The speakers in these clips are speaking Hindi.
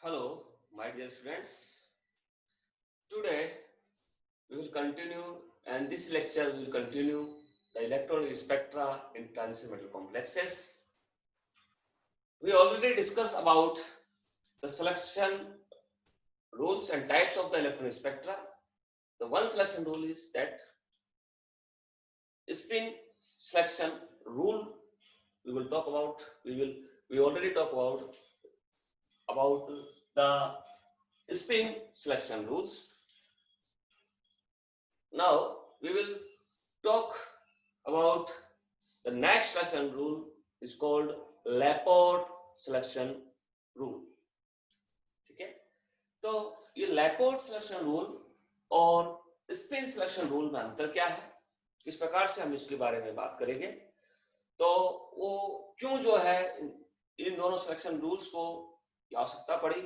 Hello, my dear students. Today we will continue, and this lecture will continue the electronic spectra in transition metal complexes. We already discussed about the selection rules and types of the electronic spectra. The one selection rule is that spin selection rule. We will talk about. We already talk about the spin selection rules. Now we will talk about the next selection rule is called Laporte selection rule. ठीक है, तो ये Laporte selection rule और स्पिन सिलेक्शन रूल में अंतर क्या है, किस प्रकार से हम इसके बारे में बात करेंगे, तो वो क्यों जो है इन दोनों सिलेक्शन रूल्स को आवश्यकता पड़ी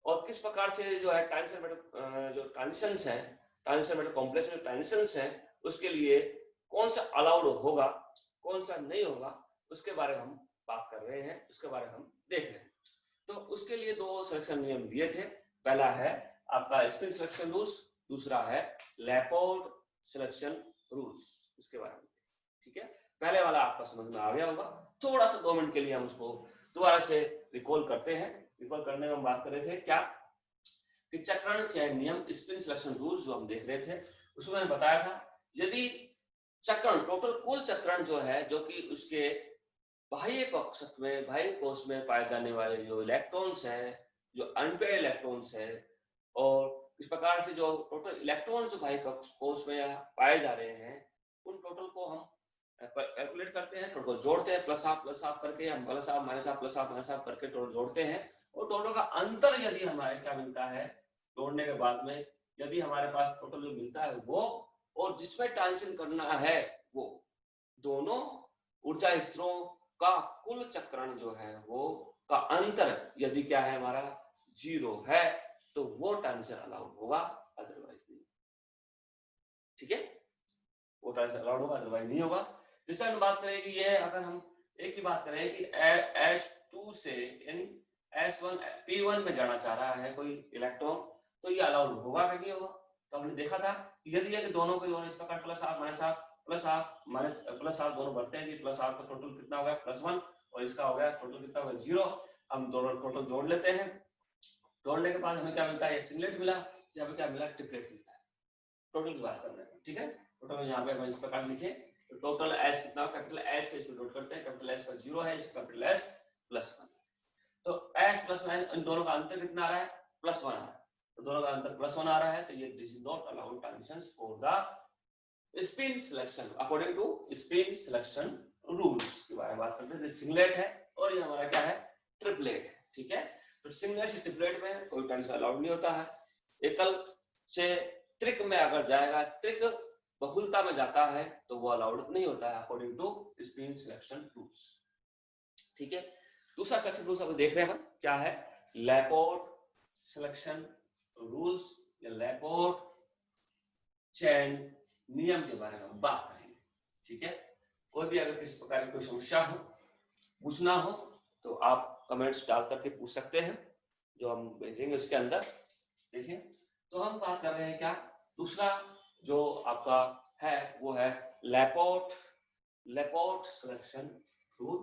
और किस प्रकार से जो है ट्रांजिशन मेटल जो ट्रांजिशंस हैं, ट्रांजिशन मेटल कॉम्प्लेक्स में ट्रांजिशंस हैं, उसके लिए कौन सा अलाउड होगा, कौन सा नहीं होगा, उसके बारे में हम बात कर रहे हैं, उसके बारे में हम देख रहे हैं। तो उसके लिए दो सिलेक्शन नियम दिए थे, पहला है आपका स्पिन सिलेक्शन रूल्स, दूसरा है लैपोर्ट सिलेक्शन रूल्स, इसके बारे में। ठीक है, पहले वाला आपका समझ में आ गया होगा, थोड़ा सा 2 मिनट के लिए हम उसको दोबारा से रिकॉल करते हैं। रिकॉल करने में हम बात कर रहे थे क्या कि चक्रण चयन नियम स्पिन सिलेक्शन रूल जो हम देख रहे थे, उसमें मैंने बताया था यदि चक्रण टोटल कुल चक्रण जो है, जो कि उसके बाह्य कक्षक में, बाह्य कोश में पाए जाने वाले जो इलेक्ट्रॉन्स हैं, जो अनपेयर्ड इलेक्ट्रॉन्स हैं, और इस प्रकार से जो टोटल इलेक्ट्रॉन जो बाह्य कोश में पाए जा रहे हैं, उन टोटल को हम कैलकुलेट करते हैं, टोटल जोड़ते हैं, प्लस हाफ करके या प्लस हाफ माइनस हाफ करके टोटल जोड़ते हैं, और टोटल का अंतर यदि हमारे क्या मिलता है जोड़ने के बाद में, यदि हमारे पास टोटल जो मिलता है वो और जिसमें ट्रांजिशन करना है वो दोनों ऊर्जा स्तरों का कुल चक्रण जो है वो का अंतर यदि क्या है हमारा 0 है, तो वो ट्रांजिशन अलाउड होगा, अदरवाइज नहीं। ठीक है, वो ट्रांजिशन अलाउड होगा, अदरवाइज नहीं होगा। जैसे हम बात करें कि ये अगर हम एक ही बात करें कि H2 से यानी S1 P1 में जाना चाह रहा है कोई इलेक्ट्रॉन, तो ये अलाउड होगा कि नहीं होगा। तो हमने देखा था यदि ये दोनों को इस प्रकार प्लस हाफ दोनों बढ़ते हैं कि प्लस हाफ का टोटल कितना हो गया +1 और इसका हो गया टोटल कितना हो गया 0। हम दोनों टोटल जोड़ लेते हैं, जोड़ने के बाद हमें क्या मिलता है, सिंगलेट मिला, हमें क्या मिला, ट्रिपलेट मिलता है। टोटल की बात कर रहे हैं, ठीक है। टोटल यहाँ पे हम इस प्रकार लिखे, तो टोटल एस कितना, कैपिटल एस से इसको नोट करते हैं, कैपिटल एस का 0 है, इसका कैपिटल एस +1, तो एस +1 इन दोनों का अंतर कितना आ रहा है, +1 आ रहा है, तो दोनों का अंतर +1 आ रहा है, तो ये this is not allowed transitions for the spin selection according to spin selection rules के बारे में बात करते हैं। सिंगलेट है और ये हमारा क्या है, ट्रिपलेट है। ठीक है, तो सिंगलेट से ट्रिपलेट में कोई ट्रांजिशन अलाउड नहीं होता है। एकल से त्रिक में अगर जाएगा, त्रिक बहुलता में जाता है, तो वो अलाउड नहीं होता है according to spin selection rules. ठीक है, दूसरा सिलेक्शन रूल्स अब देख रहे हैं हम क्या है, लैपोर्ट सिलेक्शन रूल्स या लैपोर्ट चयन नियम के बारे में हम बात करेंगे। ठीक है, कोई भी अगर किसी प्रकार की कोई समस्या हो, पूछना हो, तो आप कमेंट्स डाल करके पूछ सकते हैं, जो हम भेजेंगे उसके अंदर। देखिए, तो हम बात कर रहे हैं क्या, दूसरा जो आपका है वो है लैपोर्ट सिलेक्शन रूल।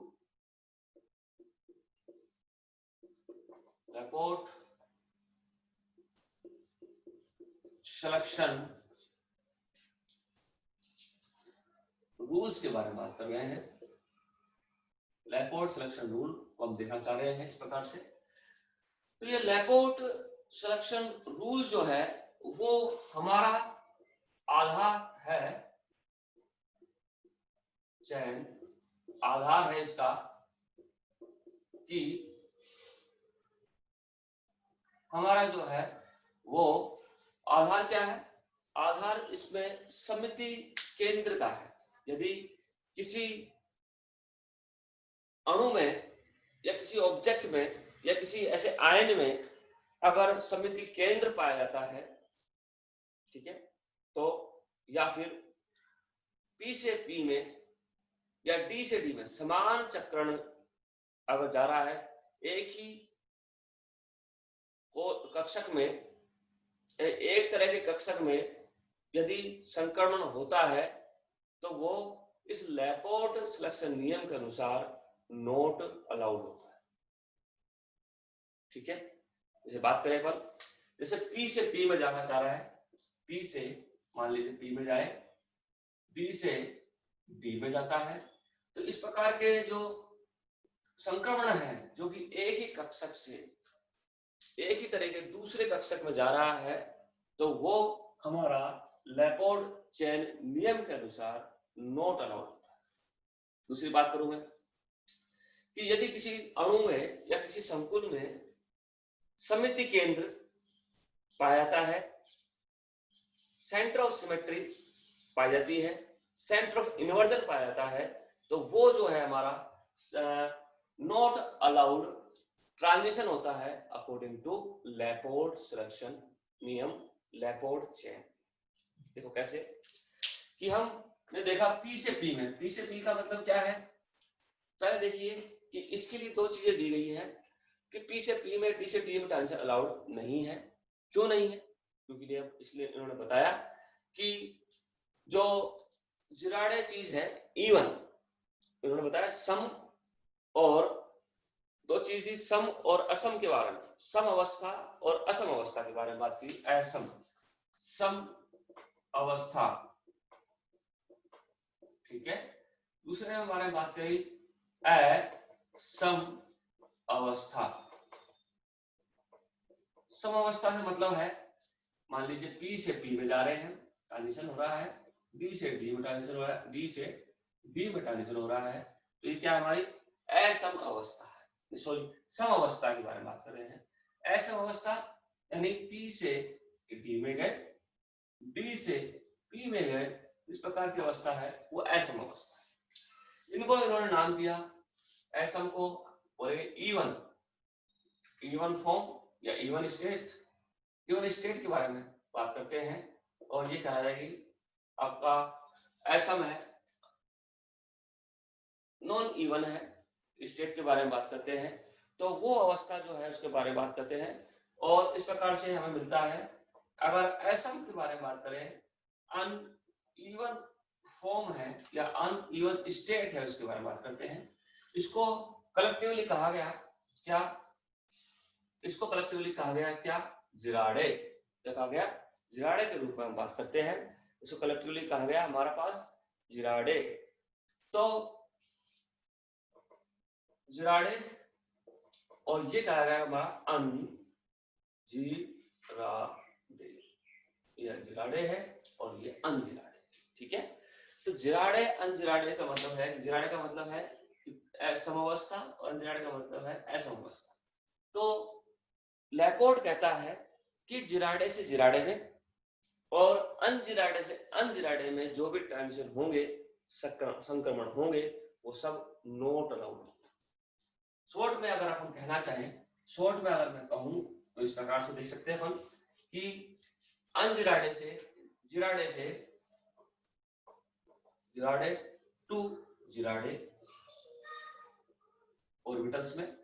लैपोर्ट सिलेक्शन रूल्स के बारे में बात कर रहे हैं। लैपोर्ट सिलेक्शन रूल को हम देखना चाह रहे हैं इस प्रकार से। तो ये लैपोर्ट सिलेक्शन रूल जो है वो हमारा आधार है, चयन आधार है इसका कि हमारा जो है वो आधार क्या है, आधार इसमें समिति केंद्र का है। यदि किसी अणु में या किसी ऑब्जेक्ट में या किसी ऐसे आयन में अगर समिति केंद्र पाया जाता है, ठीक है, तो या फिर P से P में या D से D में समान चक्रण अगर जा रहा है, एक ही कक्षक में, एक तरह के कक्षक में यदि संक्रमण होता है तो वो इस लैपोर्ट सिलेक्शन नियम के अनुसार नॉट अलाउड होता है। ठीक है, जैसे बात करें पर, जैसे P से P में जाना चाह रहा है, P से मान लीजिए P में जाए, D से D में जाता है, तो इस प्रकार के जो संक्रमण है जो कि एक ही कक्षक से एक ही तरह के दूसरे कक्षक में जा रहा है, तो वो हमारा लैपोर्ट चेन नियम के अनुसार नॉट अलाउड होता है। दूसरी बात करूं मैं कि यदि किसी अणु में या किसी संकुल में सममिति केंद्र पाया जाता है, सेंटर ऑफ सिमेट्री पाई जाती है, सेंटर ऑफ इन्वर्जन पाया जाता है, तो वो जो है हमारा नॉट अलाउड ट्रांजिशन होता है अकॉर्डिंग टू लैपोर्ट सिलेक्शन नियम, लैपोर्ट चेन। देखो कैसे कि हमने देखा P से P में, P से P का मतलब क्या है, पहले देखिए कि इसके लिए दो चीजें दी गई है कि P से P में, D से D में ट्रांजिशन अलाउड नहीं है। क्यों नहीं है? क्योंकि इसलिए इन्होंने बताया कि जो जिराडे चीज है इवन, इन्होंने बताया सम, और दो चीज थी सम और असम के बारे में, सम अवस्था और असम अवस्था के बारे में बात की, असम सम अवस्था। ठीक है, दूसरे में हमारे बात करी असम अवस्था। सम अवस्था का मतलब है, मान लीजिए P से P में जा रहे हैं, ट्रांजिशन हो रहा है, D से D में ट्रांजिशन हो रहा है, D से D में ट्रांजिशन हो रहा है, तो ये क्या हमारी असम अवस्था है। सॉरी, सम अवस्था के बारे में बात कर रहे हैं। असम अवस्था यानी P से D में गए, D से P में गए, इस प्रकार की अवस्था है वो असम अवस्था है। इनको इन्होंने नाम दिया असम को, और इवन, इवन फॉर्म या इवन स्टेट, इवन स्टेट के बारे में बात करते हैं, और ये कहा जाएगी आपका असम है, नॉन इवन है, स्टेट के बारे में बात करते हैं, तो वो अवस्था जो है उसके बारे में बात करते हैं। और इस प्रकार से हमें मिलता है, अगर असम के बारे में बात करें, अनइवन फॉर्म है या अनइवन स्टेट है, उसके बारे में बात करते हैं। इसको कलेक्टिवली कहा गया क्या, इसको कलेक्टिवली कहा गया क्या, जिराडे। क्या कहा गया, जिराडे के रूप में हम बात करते हैं, इसको कलेक्टिवली कहा गया हमारे पास जिराडे। तो जिराडे, और ये कहा गया हमारा अनजिराडे, ये जिराडे है और ये अनजिराडे। ठीक है, तो जिराडे अनजिराडे का मतलब है, जिराडे का मतलब है समअवस्था और अनजिराडे का मतलब है असमअवस्था। तो लैपोर्ट कहता है कि जिराडे से जिराडे में और अनजिराडे से अनजिराडे में जो भी ट्रांजिशन होंगे, संक्रमण होंगे, वो सब नॉट अलाउड। शॉर्ट में अगर हम कहना चाहें, शॉर्ट में अगर मैं कहूं तो इस प्रकार से देख सकते हैं अपन कि अनजिराडे से जिराडे टू जिराडे ऑर्बिटल्स में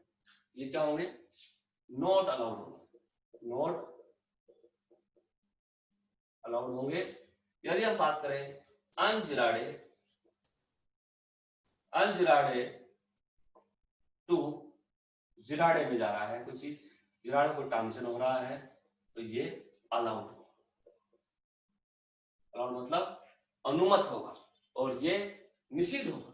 ये क्या होंगे, नॉट अलाउड होंगे, नॉट अलाउड होंगे। यदि हम बात करें अनजिराडे टू जिराडे में जा रहा है कुछ चीज, जिराडे को ट्रांजिशन हो रहा है, तो ये अलाउड होगा। अलाउड मतलब अनुमत होगा, और ये निषिद्ध होगा।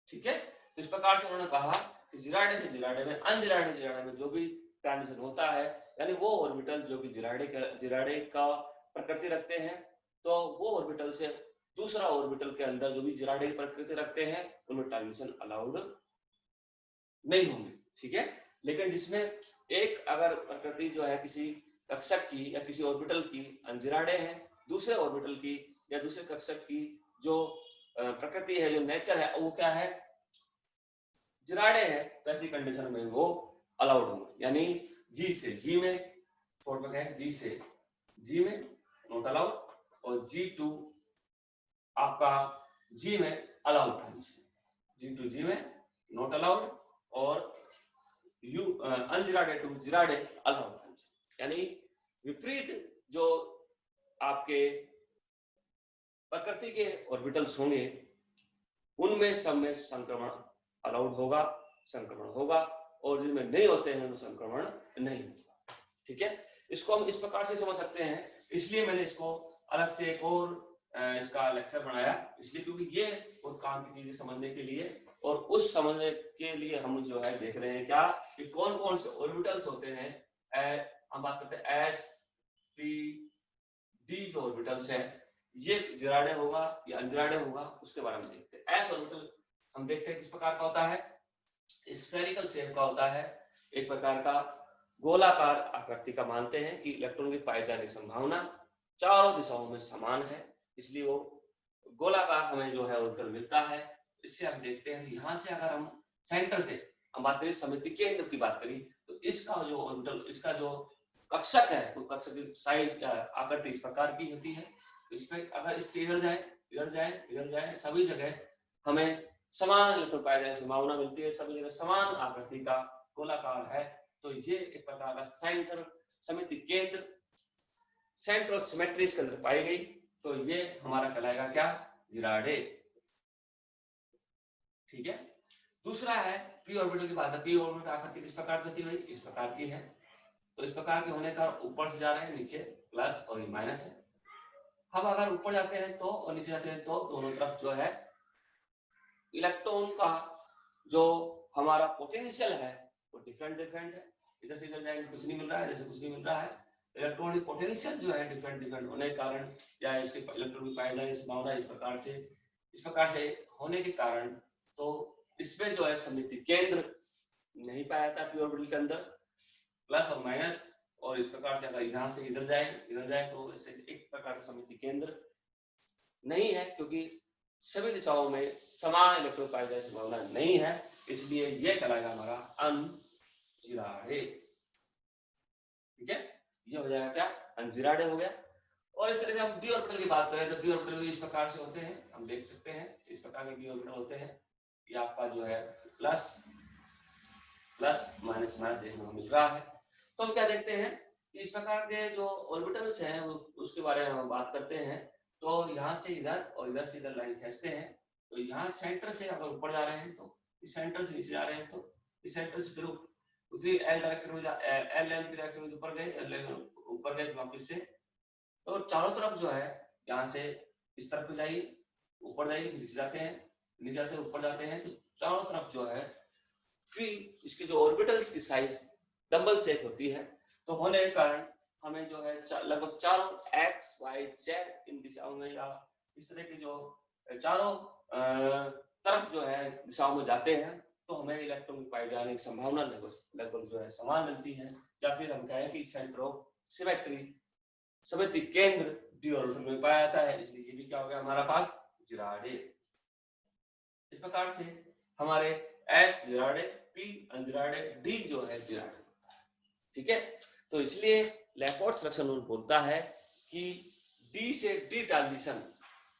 ठीक है, तो इस प्रकार से उन्होंने कहा कि जिराडे से जिराडे में, अनजिराडे में जो भी ट्रांजिशन होता है, यानी वो ऑर्बिटल जो कि जिराडे का प्रकृति रखते हैं, तो वो ऑर्बिटल से दूसरा ऑर्बिटल के अंदर जो भी जिराडे की प्रकृति रखते हैं, उनमें ट्रांजिशन अलाउड नहीं होंगे। ठीक है, लेकिन जिसमें एक अगर प्रकृति जो है किसी कक्षक की या किसी ऑर्बिटल की अनजिराडे है, दूसरे ऑर्बिटल की या दूसरे कक्षक की जो प्रकृति है, जो नेचर है, वो क्या है, जिराडे है, तो ऐसी कंडीशन में वो अलाउड होंगे। यानी जी से जी में, शॉर्ट में कहें जी से जी में नॉट अलाउड, और G2 आपका जी में अलाउड ट्रांजिशन, G2 जी में नॉट अलाउड, और अनजिराडे टू जिराडे अलाउड ट्रांजिशन। यानी विपरीत जो आपके प्रकृति के ऑर्बिटल्स होंगे उनमें सब में संक्रमण अलाउड होगा, संक्रमण होगा, और जिनमें नहीं होते हैं उनमें संक्रमण नहीं होगा। ठीक है, इसको हम इस प्रकार से समझ सकते हैं। इसलिए मैंने इसको अलग से एक और इसका लेक्चर बनाया, इसलिए क्योंकि ये और काम की चीजें समझने के लिए, और उस समझने के लिए हम जो है देख रहे हैं क्या कि कौन कौन से ऑर्बिटल्स होते हैं। हम बात करते हैं एस पी डी जो ऑर्बिटल्स है, ये जिराडे होगा या अनजिराडे होगा, उसके बारे में देखते हैं। एस ऑर्बिटल हम देखते हैं किस प्रकार का होता है, स्फेरिकल शेप का होता है, एक प्रकार का गोलाकार आकृति का मानते हैं कि इलेक्ट्रॉन की पाए जाने की संभावना चारों दिशाओं में समान है, इसलिए वो गोलाकार हमें जो है ऑर्बिटल मिलता है। इससे हम देखते हैं यहाँ से अगर हम सेंटर से हम बात करें, समिति केंद्र की बात करी, तो इसका जो ऑर्बिटल, इसका जो कक्षक है, वो कक्षक की साइज आकृति इस प्रकार की होती है। तो इसमें अगर इससे इधर जाए, इधर जाए, इधर जाए, सभी जगह हमें समान इलेक्ट्रॉन पाए जाने की संभावना मिलती है, सभी जगह समान आकृति का गोलाकार है। तो ये एक प्रकार का सेंटर, समिति केंद्र, सेंट्रल सिमेट्री इसके अंदर पाई गई, तो ये हमारा कहलाएगा क्या, जिराडे। ठीक है, दूसरा है पी ऑर्बिटल की बात है। पी ऑर्बिटल आकृति किस प्रकार की होती है, इस प्रकार की है। तो इस प्रकार के होने का ऊपर से जा रहे हैं, नीचे प्लस और माइनस है। हम अगर ऊपर जाते हैं तो और नीचे जाते हैं तो दोनों तरफ जो है इलेक्ट्रॉन का जो हमारा पोटेंशियल है वो डिफरेंट है। इधर से इधर जाएंगे कुछ नहीं मिल रहा है, इधर से कुछ नहीं मिल रहा है। इलेक्ट्रॉनिक पोटेंशियल जो है डिफरेंट होने के कारण, या इसके इलेक्ट्रॉन की पाए जाने की संभावना इस प्रकार से होने के कारण, तो इसमें जो है समिति केंद्र नहीं पाया जाता पी ऑर्बिटल के अंदर, प्लस और माइनस। और इस प्रकार से अगर यहाँ से इधर जाए तो इसे एक प्रकार से समिति केंद्र नहीं है, क्योंकि सभी दिशाओं में समान इलेक्ट्रॉन पाए जाने की संभावना नहीं है, इसलिए ये कहलाएगा हमारा अनजिराडे। ठीक है, ये हो जाएगा क्या, अनजिराडे हो गया। और इस तरह से हम डी ऑर्बिटल की बात करें तो डी ऑर्बिटल भी इस प्रकार से होते हैं, हम देख सकते हैं इस प्रकार के डी ऑर्बिटल होते हैं। ये आपका जो है प्लस माइनस देखने को मिल रहा है। तो हम क्या देखते हैं, इस प्रकार के जो ऑर्बिटल्स हैं उसके बारे में हम बात करते हैं। तो यहाँ से इधर और इधर से इधर लाइन खींचते हैं, तो यहाँ सेंटर से अगर ऊपर जा रहे हैं तो इस सेंटर से नीचे जा रहे हैं, तो इस सेंटर से फिर उसी एल डायरेक्शन में एल की डायरेक्शन में ऊपर गए वापस से, तो चारों तरफ जो है यहाँ से इस तरफ जाइए, ऊपर जाइए, नीचे जाते हैं, नीचे जाते हैं, ऊपर जाते हैं, तो चारों तरफ जो है फिर इसके जो ऑर्बिटल्स की साइज डबल शेप होती है। तो होने के कारण हमें जो है लगभग चारों एक्स वाई जेड इन दिशाओं में, या इस तरह के जो चारों तरफ जो है दिशाओं में जाते हैं, तो हमें इलेक्ट्रॉन की पाए जाने की संभावना लगभग जो है समान मिलती है। या फिर हम कहें कि सेंटर ऑफ सिमेट्री, समिति केंद्र डी ऑर्बिटल में पाया जाता है, इसलिए ये भी क्या हो गया हमारा पास, जिराडे। इस प्रकार से हमारे एस जिराडे, पी अनजिराडे, डी जो है जिराडे। ठीक है, तो इसलिए लैपोर्ट सिलेक्शन रूल बोलता है कि डी से डी ट्रांजिशन,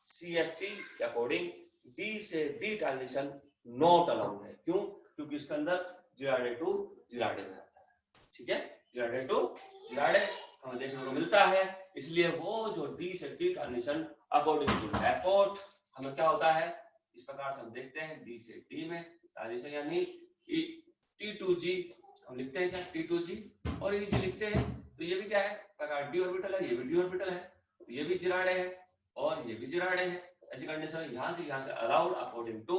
CFT के अकॉर्डिंग डी से डी ट्रांजिशन नॉट अलाउड है। क्यों, क्योंकि इसके अंदर जिराडे टू जिराडे में आता है। ठीक है, जिराडे टू जिराडे हमें देखने को मिलता है, इसलिए वो जो डी से डी ट्रांजिशन अकॉर्डिंग टू लैपोर्ट हमें क्या होता है, इस प्रकार से हम देखते हैं डी से डी में ट्रांजिशन, यानी T2G हम लिखते हैं क्या, T2G, और EG लिखते हैं। तो ये भी क्या है, प्रकार डी ऑर्बिटल है, ये भी डी ऑर्बिटल है, तो ये भी जिराडे है और ये भी जिराडे है। ऐसी कंडीशन यहाँ से allowed according to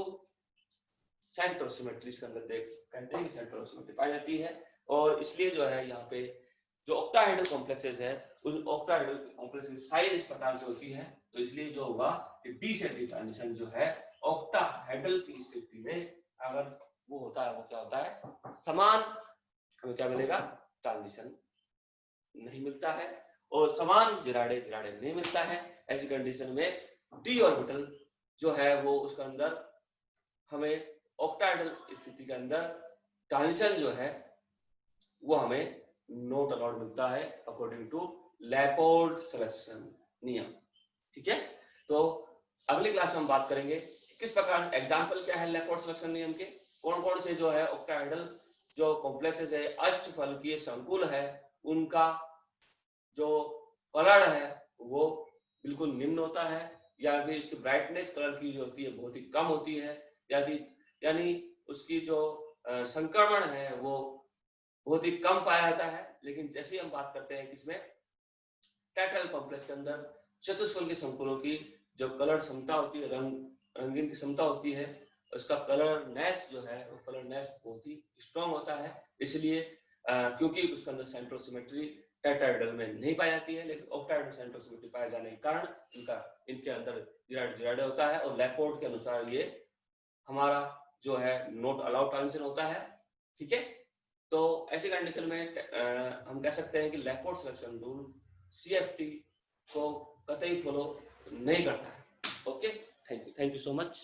centre of symmetry के अंदर कहते हैं कि सेंटर ऑफ सिमेट्री पाई जाती है। और इसलिए जो है यहाँ पे जो ऑक्टाहेड्रल कॉम्प्लेक्सेस है, उस ऑक्टाहेड्रल कॉम्प्लेक्स की साइज इस प्रकार की होती है, तो इसलिए जो होगा कि डी से डी ट्रांजिशन जो है ऑक्टाहेड्रल की स्थिति में अगर वो होता है, वो क्या होता है, समान हमें क्या मिलेगा, ट्रांजिशन नहीं मिलता है, और समान जिराडे नहीं मिलता है। ऐसी कंडीशन में डी ऑर्बिटल जो है वो उसके अंदर हमें ऑक्टाहेड्रल स्थिति के अंदर ट्रांजिशन जो है वो हमें नॉट अलाउड मिलता है अकॉर्डिंग टू लैपोर्ट सिलेक्शन नियम। ठीक है, तो अगली क्लास में हम बात करेंगे किस प्रकार, एग्जांपल क्या है लैपोर्ट सिलेक्शन नियम के, कौन कौन से जो है ऑक्टाहेड्रल जो कॉम्प्लेक्सेस है अष्टफलकीय संकुल है उनका जो कलर है वो बिल्कुल निम्न होता है, या फिर इसकी ब्राइटनेस कलर की जो होती है बहुत ही कम होती है, यानी उसकी जो संक्रमण है वो बहुत ही कम पाया जाता है। लेकिन जैसे ही हम बात करते हैं किसमें, टेट्राहेड्रल कॉम्प्लेक्स के अंदर चतुष्फल के संकुलों की जो कलर क्षमता होती है, रंगीन की क्षमता होती है, उसका कलर नेस जो है वो कलर नेस बहुत ही स्ट्रॉन्ग होता है। इसलिए क्योंकि उसके अंदर सेंट्रोसिमेट्री टेट्राहेड्रल में नहीं पाई जाती है, लेकिन ऑक्टाहेड्रल सेंट्रोसिमेट्री पाए जाने के कारण इनके अंदर जिराइड होता है, और लैपोर्ट के अनुसार ये हमारा जो है नॉट अलाउड ट्रांजिशन होता है। ठीक है, तो ऐसी कंडीशन में हम कह सकते हैं कि लैपोर्ट सिलेक्शन रूल CFT को कतई फॉलो नहीं करता है। Okay, thank you so much.